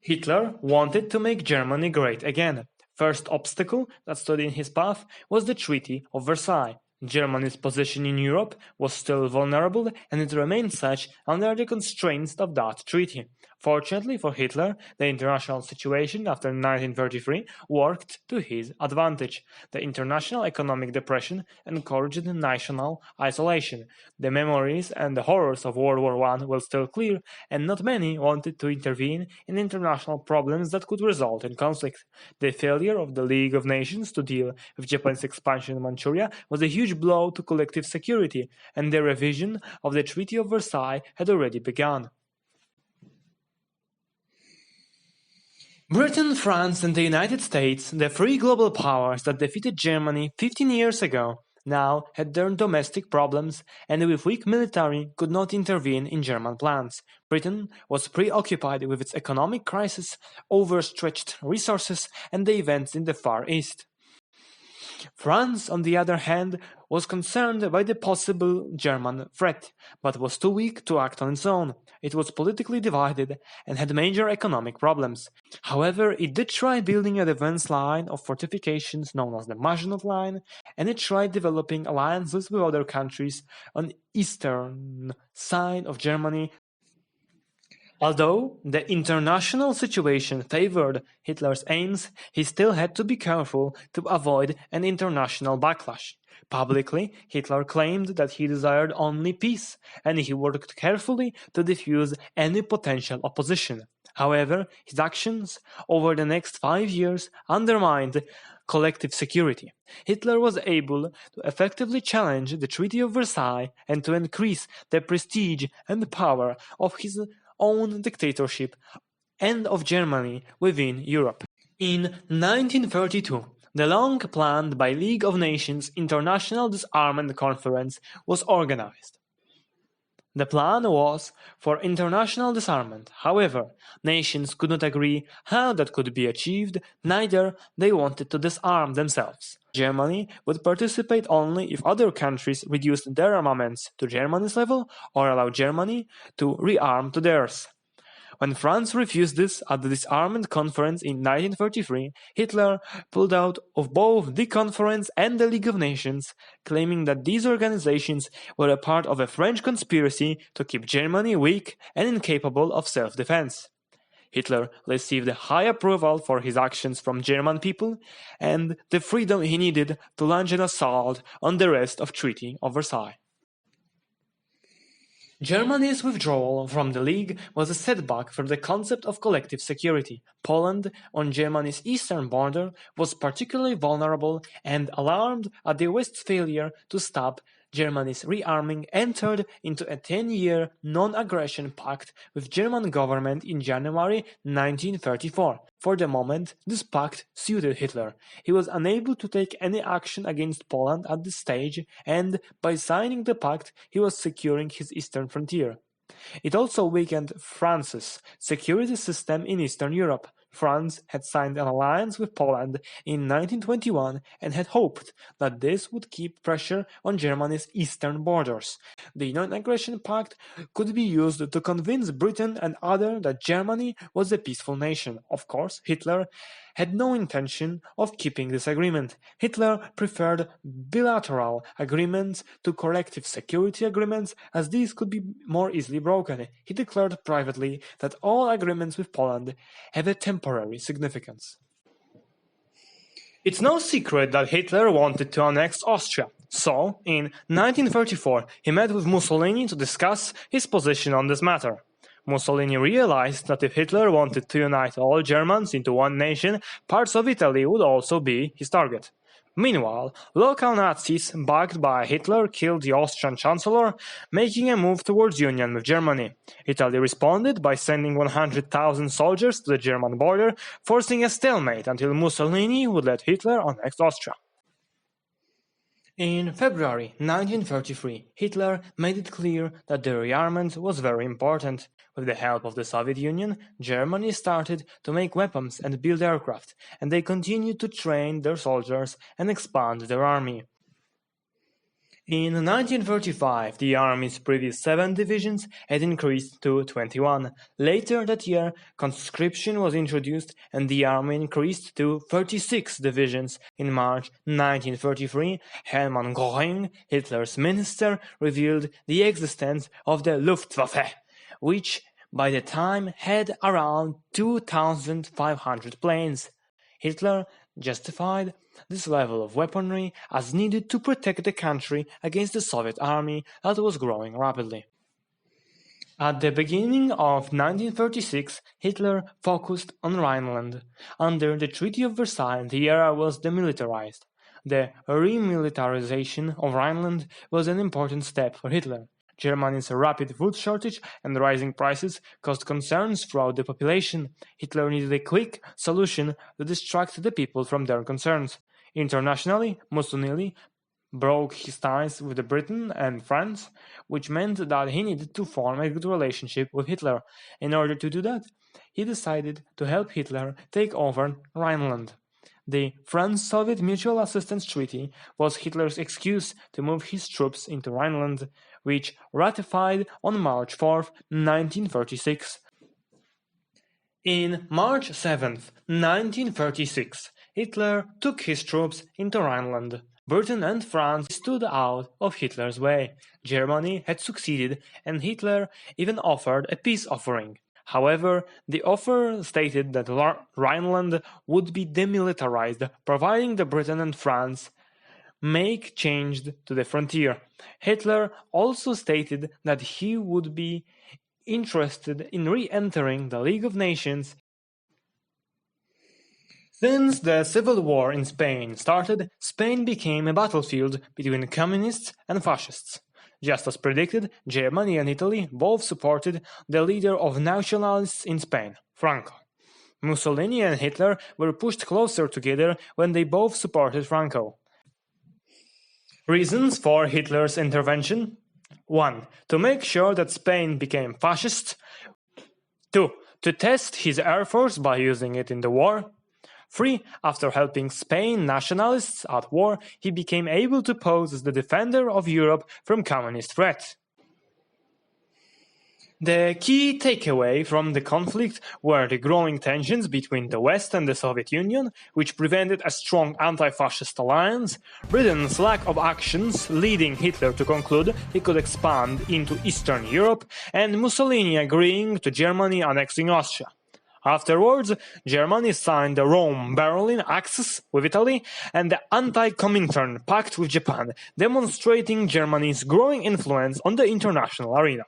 Hitler wanted to make Germany great again. First obstacle that stood in his path was the Treaty of Versailles. Germany's position in Europe was still vulnerable, and it remained such under the constraints of that treaty. Fortunately for Hitler, the international situation after 1933 worked to his advantage. The international economic depression encouraged national isolation. The memories and the horrors of World War I were still clear, and not many wanted to intervene in international problems that could result in conflict. The failure of the League of Nations to deal with Japan's expansion in Manchuria was a huge blow to collective security, and the revision of the Treaty of Versailles had already begun. Britain, France, and the United States, the three global powers that defeated Germany 15 years ago, now had their domestic problems and with weak military could not intervene in German plans. Britain was preoccupied with its economic crisis, overstretched resources, and the events in the Far East. France, on the other hand, was concerned by the possible German threat, but was too weak to act on its own. It was politically divided and had major economic problems. However, it did try building a defense line of fortifications known as the Maginot Line, and it tried developing alliances with other countries on the eastern side of Germany. Although the international situation favored Hitler's aims, he still had to be careful to avoid an international backlash. Publicly, Hitler claimed that he desired only peace, and he worked carefully to defuse any potential opposition. However, his actions over the next 5 years undermined collective security. Hitler was able to effectively challenge the Treaty of Versailles and to increase the prestige and power of his own dictatorship and of Germany within Europe. In 1932, the long-planned by League of Nations International Disarmament Conference was organized. The plan was for international disarmament. However, nations could not agree how that could be achieved, neither they wanted to disarm themselves. Germany would participate only if other countries reduced their armaments to Germany's level or allowed Germany to rearm to theirs. When France refused this at the disarmament conference in 1933, Hitler pulled out of both the conference and the League of Nations, claiming that these organizations were a part of a French conspiracy to keep Germany weak and incapable of self-defense. Hitler received high approval for his actions from German people and the freedom he needed to launch an assault on the rest of Treaty of Versailles. Germany's withdrawal from the League was a setback for the concept of collective security. Poland, on Germany's eastern border, was particularly vulnerable and, alarmed at the West's failure to stop Germany's rearming, entered into a 10-year non-aggression pact with German government in January 1934. For the moment, this pact suited Hitler. He was unable to take any action against Poland at this stage, and by signing the pact, he was securing his eastern frontier. It also weakened France's security system in Eastern Europe. France had signed an alliance with Poland in 1921 and had hoped that this would keep pressure on Germany's eastern borders. The Non-Aggression Pact could be used to convince Britain and others that Germany was a peaceful nation. Of course, Hitler had no intention of keeping this agreement. Hitler preferred bilateral agreements to collective security agreements, as these could be more easily broken. He declared privately that all agreements with Poland have a temporary significance. It's no secret that Hitler wanted to annex Austria. So, in 1934, he met with Mussolini to discuss his position on this matter. Mussolini realized that if Hitler wanted to unite all Germans into one nation, parts of Italy would also be his target. Meanwhile, local Nazis, backed by Hitler, killed the Austrian Chancellor, making a move towards union with Germany. Italy responded by sending 100,000 soldiers to the German border, forcing a stalemate until Mussolini would let Hitler annex Austria. In February 1933, Hitler made it clear that the rearmament was very important. With the help of the Soviet Union, Germany started to make weapons and build aircraft, and they continued to train their soldiers and expand their army. In 1935, the Army's previous 7 divisions had increased to 21. Later that year, conscription was introduced and the Army increased to 36 divisions. In March 1933, Hermann Göring, Hitler's minister, revealed the existence of the Luftwaffe, which by the time had around 2,500 planes. Hitler justified this level of weaponry as needed to protect the country against the Soviet army that was growing rapidly. At the beginning of 1936, Hitler focused on Rhineland. Under the Treaty of Versailles, the area was demilitarized. The remilitarization of Rhineland was an important step for Hitler. Germany's rapid food shortage and rising prices caused concerns throughout the population. Hitler needed a quick solution to distract the people from their concerns. Internationally, Mussolini broke his ties with Britain and France, which meant that he needed to form a good relationship with Hitler. In order to do that, he decided to help Hitler take over Rhineland. The France-Soviet Mutual Assistance Treaty was Hitler's excuse to move his troops into Rhineland, which ratified on March 4, 1936. In March 7, 1936, Hitler took his troops into Rhineland. Britain and France stood out of Hitler's way. Germany had succeeded, and Hitler even offered a peace offering. However, the offer stated that Rhineland would be demilitarized, providing that Britain and France make change to the frontier. Hitler also stated that he would be interested in re-entering the League of Nations. Since the civil war in Spain started, Spain became a battlefield between communists and fascists. Just as predicted, Germany and Italy both supported the leader of nationalists in Spain, Franco. Mussolini and Hitler were pushed closer together when they both supported Franco. Reasons for Hitler's intervention: 1. To make sure that Spain became fascist. 2. To test his air force by using it in the war. 3. After helping Spain nationalists at war, he became able to pose as the defender of Europe from communist threats. The key takeaway from the conflict were the growing tensions between the West and the Soviet Union, which prevented a strong anti-fascist alliance, Britain's lack of actions leading Hitler to conclude he could expand into Eastern Europe, and Mussolini agreeing to Germany annexing Austria. Afterwards, Germany signed the Rome-Berlin Axis with Italy and the Anti-Comintern Pact with Japan, demonstrating Germany's growing influence on the international arena.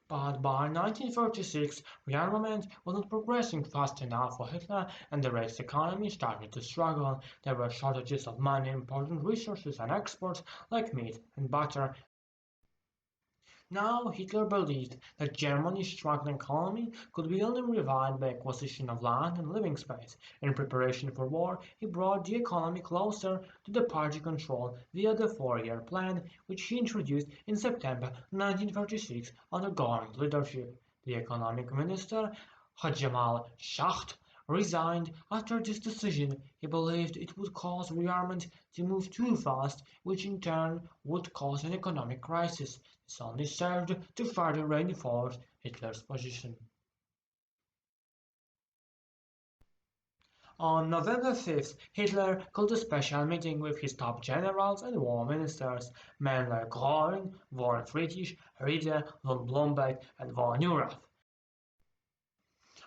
But by 1936, rearmament was not progressing fast enough for Hitler, and the Reich's economy started to struggle. There were shortages of many important resources and exports, like meat and butter. Now Hitler believed that Germany's struggling economy could be only revived by acquisition of land and living space. In preparation for war, he brought the economy closer to the party control via the four-year plan, which he introduced in September 1936 under Göring's leadership. The economic minister, Jamal Schacht, resigned after this decision. He believed it would cause rearmament to move too fast, which in turn would cause an economic crisis. This only served to further reinforce Hitler's position. On November 5th, Hitler called a special meeting with his top generals and war ministers, men like Göring, von Friedrich, Rieder, von Blomberg, and von Neurath.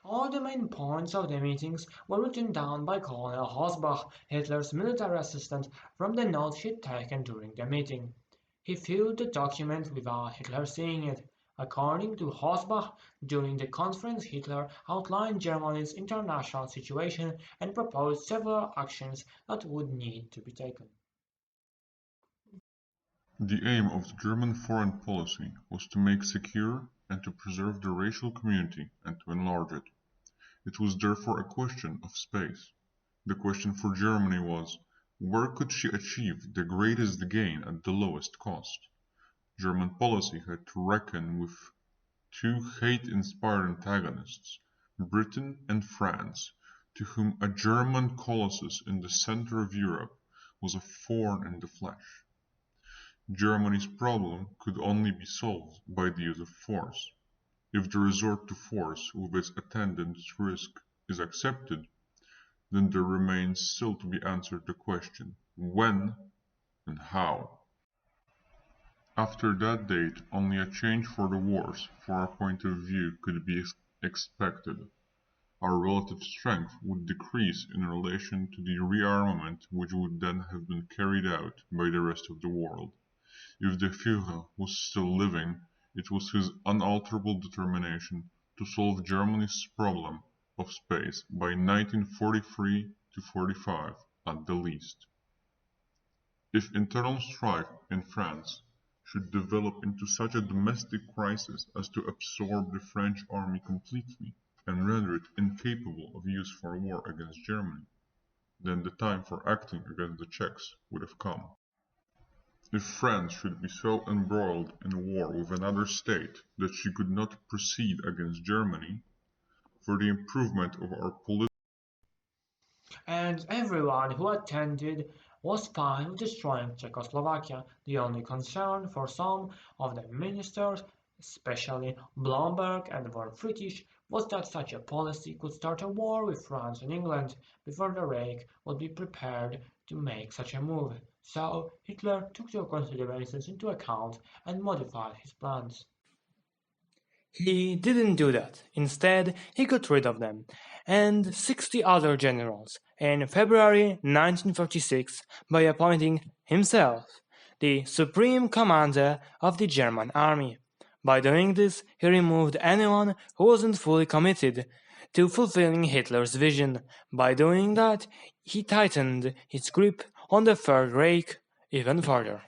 All the main points of the meetings were written down by Colonel Hosbach, Hitler's military assistant, from the notes he had taken during the meeting. He filled the document without Hitler seeing it. According to Hosbach, during the conference Hitler outlined Germany's international situation and proposed several actions that would need to be taken. The aim of the German foreign policy was to make secure and to preserve the racial community and to enlarge it. It was therefore a question of space. The question for Germany was, where could she achieve the greatest gain at the lowest cost? German policy had to reckon with two hate-inspired antagonists, Britain and France, to whom a German colossus in the center of Europe was a thorn in the flesh. Germany's problem could only be solved by the use of force. If the resort to force with its attendant risk is accepted, then there remains still to be answered the question when and how. After that date only a change for the worse for our point of view could be expected. Our relative strength would decrease in relation to the rearmament which would then have been carried out by the rest of the world. If the Führer was still living, it was his unalterable determination to solve Germany's problem of space by 1943–45 at the least. If internal strife in France should develop into such a domestic crisis as to absorb the French army completely and render it incapable of use for war against Germany, then the time for acting against the Czechs would have come. If France should be so embroiled in war with another state that she could not proceed against Germany, for the improvement of our political And everyone who attended was fine with destroying Czechoslovakia. The only concern for some of the ministers, especially Blomberg and von Friedrich, was that such a policy could start a war with France and England before the Reich would be prepared to make such a move. So Hitler took their considerations into account and modified his plans. He didn't do that. Instead, he got rid of them and 60 other generals in February 1946 by appointing himself the supreme commander of the German army. By doing this, he removed anyone who wasn't fully committed to fulfilling Hitler's vision. By doing that, he tightened his grip on the Third Reich even further.